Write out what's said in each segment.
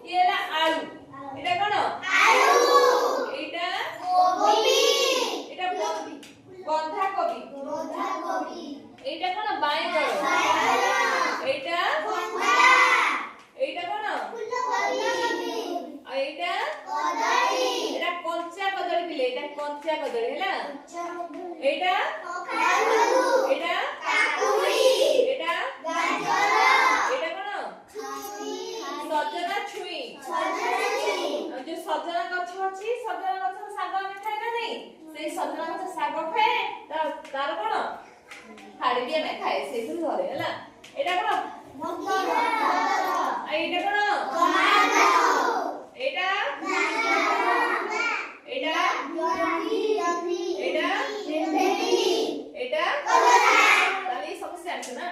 ये ହେଲା आलू एटा कोन आलू एटा कोबी एटा बंधा कोबी एटा कोन बायगण एटा भंडा एटा कोन फूलकोबी एटा कदली एटा कंचा कदली पिले एटा कंचा कदली हैला एटा कखारू एटा काकुड़ी एटा गाजर एटा कोन सजना छुई जो सजना गछ अछि सजना गछ साग हम खाइ ना नहीं से सजना गछ साग खाए तार कोन फाड़ी दिया में खाए से धरे हैला एटा कोन एटा कोन टमाटो एटा एटा एटा एटा ताली समस्या আছে না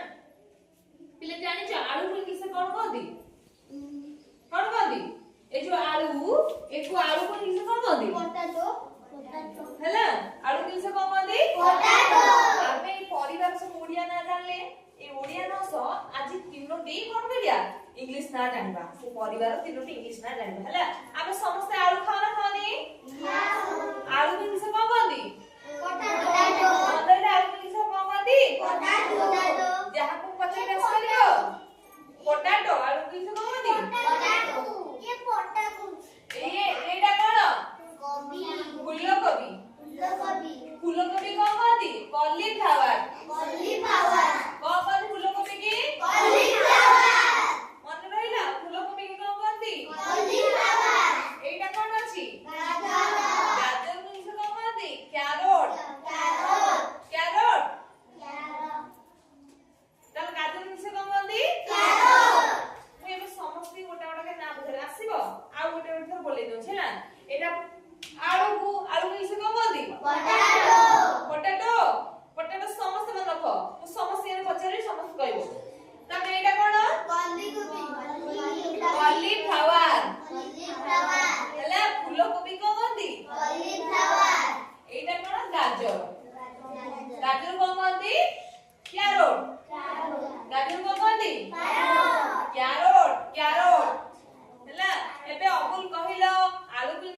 पिले जानि छ आलू को किसे कोन कहदी ए जो आलू एको आलू को किसे कोन कहदी पोटैटो हैला आलू किसे कोन कहदी पोटैटो आमे परिवार सब ओडिया ना जानले ए ओडिया न स आज तीनोटी कोन करिया इंग्लिश ना जानबा से परिवार तीनोटी इंग्लिश ना जानबा हैला आमे समस्त आलू खाना खानी आलू किसे कोन कहदी पोटैटो अदर आलू किसे कोन कहदी पोटैटो जहां को पछे रस करियो पोटैटो आलू किसे कोन कहदी पोटैटो ये पोटैटो एटा कोन कोबी फूलकोबी फूलकोबी कोन कहदी कॉलीफ्लावर कोन कहदी फूलकोबी की कॉलीफ्लावर मन रहिला फूलकोबी की कोन कहदी कॉलीफ्लावर एटा कोन अछि गाजर किसे कोन कहदी कैरट तब गाजर किसे कोन कहदी कैरट मैं एबे समस्ती गोटा गोटा के नाम बुझले आसीबो आ गोटे गोटे बोले दो छला एटा आलू किसे कोन कहदी पोटैटो